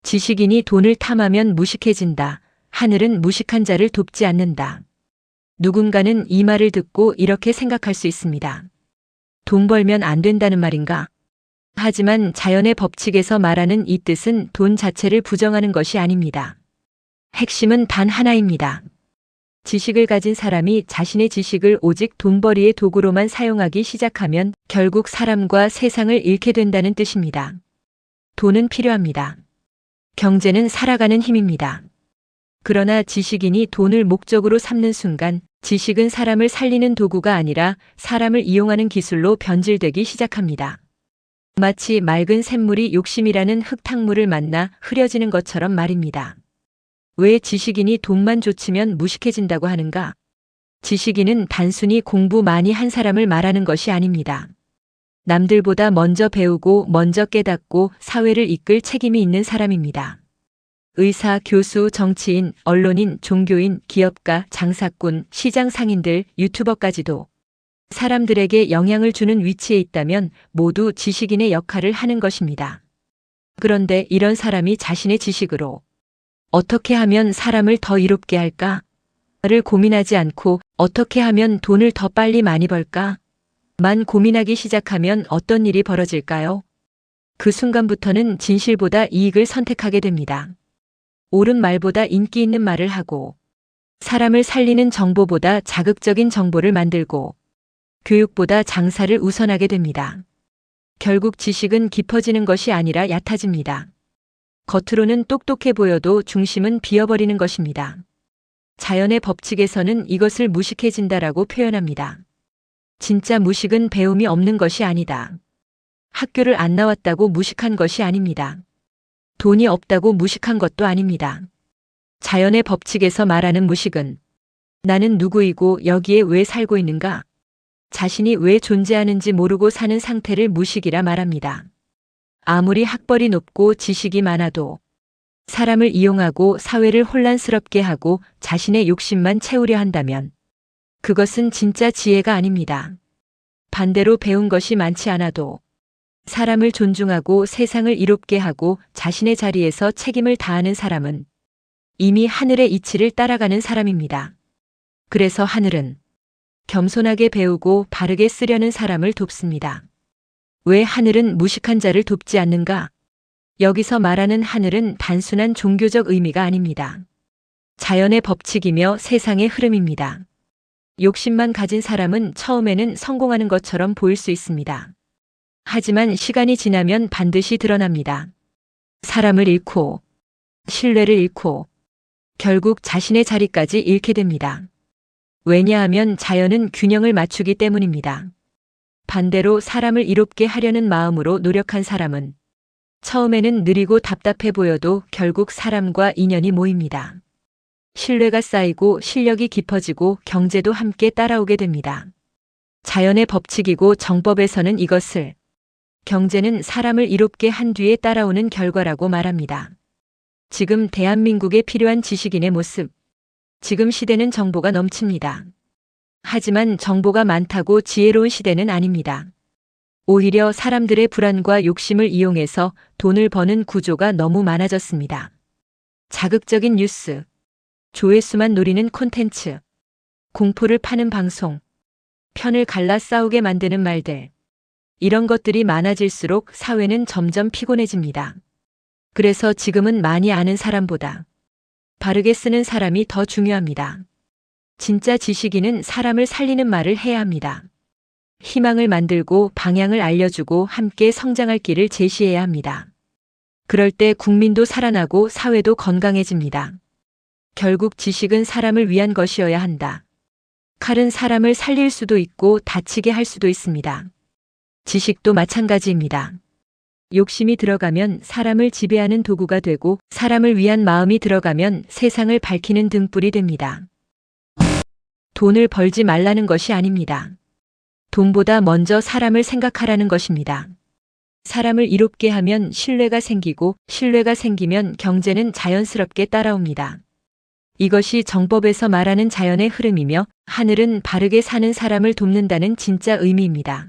지식인이 돈을 탐하면 무식해진다. 하늘은 무식한 자를 돕지 않는다. 누군가는 이 말을 듣고 이렇게 생각할 수 있습니다. 돈 벌면 안 된다는 말인가? 하지만 자연의 법칙에서 말하는 이 뜻은 돈 자체를 부정하는 것이 아닙니다. 핵심은 단 하나입니다. 지식을 가진 사람이 자신의 지식을 오직 돈벌이의 도구로만 사용하기 시작하면 결국 사람과 세상을 잃게 된다는 뜻입니다. 돈은 필요합니다. 경제는 살아가는 힘입니다. 그러나 지식인이 돈을 목적으로 삼는 순간 지식은 사람을 살리는 도구가 아니라 사람을 이용하는 기술로 변질되기 시작합니다. 마치 맑은 샘물이 욕심이라는 흙탕물을 만나 흐려지는 것처럼 말입니다. 왜 지식인이 돈만 좇으면 무식해진다고 하는가? 지식인은 단순히 공부 많이 한 사람을 말하는 것이 아닙니다. 남들보다 먼저 배우고 먼저 깨닫고 사회를 이끌 책임이 있는 사람입니다. 의사, 교수, 정치인, 언론인, 종교인, 기업가, 장사꾼, 시장 상인들, 유튜버까지도 사람들에게 영향을 주는 위치에 있다면 모두 지식인의 역할을 하는 것입니다. 그런데 이런 사람이 자신의 지식으로 어떻게 하면 사람을 더 이롭게 할까?를 고민하지 않고 어떻게 하면 돈을 더 빨리 많이 벌까?만 고민하기 시작하면 어떤 일이 벌어질까요? 그 순간부터는 진실보다 이익을 선택하게 됩니다. 옳은 말보다 인기 있는 말을 하고 사람을 살리는 정보보다 자극적인 정보를 만들고 교육보다 장사를 우선하게 됩니다. 결국 지식은 깊어지는 것이 아니라 얕아집니다. 겉으로는 똑똑해 보여도 중심은 비어버리는 것입니다. 자연의 법칙에서는 이것을 무식해진다라고 표현합니다. 진짜 무식은 배움이 없는 것이 아니다. 학교를 안 나왔다고 무식한 것이 아닙니다. 돈이 없다고 무식한 것도 아닙니다. 자연의 법칙에서 말하는 무식은 나는 누구이고 여기에 왜 살고 있는가? 자신이 왜 존재하는지 모르고 사는 상태를 무식이라 말합니다. 아무리 학벌이 높고 지식이 많아도 사람을 이용하고 사회를 혼란스럽게 하고 자신의 욕심만 채우려 한다면 그것은 진짜 지혜가 아닙니다. 반대로 배운 것이 많지 않아도 사람을 존중하고 세상을 이롭게 하고 자신의 자리에서 책임을 다하는 사람은 이미 하늘의 이치를 따라가는 사람입니다. 그래서 하늘은 겸손하게 배우고 바르게 쓰려는 사람을 돕습니다. 왜 하늘은 무식한 자를 돕지 않는가? 여기서 말하는 하늘은 단순한 종교적 의미가 아닙니다. 자연의 법칙이며 세상의 흐름입니다. 욕심만 가진 사람은 처음에는 성공하는 것처럼 보일 수 있습니다. 하지만 시간이 지나면 반드시 드러납니다. 사람을 잃고 신뢰를 잃고 결국 자신의 자리까지 잃게 됩니다. 왜냐하면 자연은 균형을 맞추기 때문입니다. 반대로 사람을 이롭게 하려는 마음으로 노력한 사람은 처음에는 느리고 답답해 보여도 결국 사람과 인연이 모입니다. 신뢰가 쌓이고 실력이 깊어지고 경제도 함께 따라오게 됩니다. 자연의 법칙이고 정법에서는 이것을 경제는 사람을 이롭게 한 뒤에 따라오는 결과라고 말합니다. 지금 대한민국에 필요한 지식인의 모습. 지금 시대는 정보가 넘칩니다. 하지만 정보가 많다고 지혜로운 시대는 아닙니다. 오히려 사람들의 불안과 욕심을 이용해서 돈을 버는 구조가 너무 많아졌습니다. 자극적인 뉴스, 조회수만 노리는 콘텐츠, 공포를 파는 방송, 편을 갈라 싸우게 만드는 말들. 이런 것들이 많아질수록 사회는 점점 피곤해집니다. 그래서 지금은 많이 아는 사람보다 바르게 쓰는 사람이 더 중요합니다. 진짜 지식인은 사람을 살리는 말을 해야 합니다. 희망을 만들고 방향을 알려주고 함께 성장할 길을 제시해야 합니다. 그럴 때 국민도 살아나고 사회도 건강해집니다. 결국 지식은 사람을 위한 것이어야 한다. 칼은 사람을 살릴 수도 있고 다치게 할 수도 있습니다. 지식도 마찬가지입니다. 욕심이 들어가면 사람을 지배하는 도구가 되고 사람을 위한 마음이 들어가면 세상을 밝히는 등불이 됩니다. 돈을 벌지 말라는 것이 아닙니다. 돈보다 먼저 사람을 생각하라는 것입니다. 사람을 이롭게 하면 신뢰가 생기고 신뢰가 생기면 경제는 자연스럽게 따라옵니다. 이것이 정법에서 말하는 자연의 흐름이며 하늘은 바르게 사는 사람을 돕는다는 진짜 의미입니다.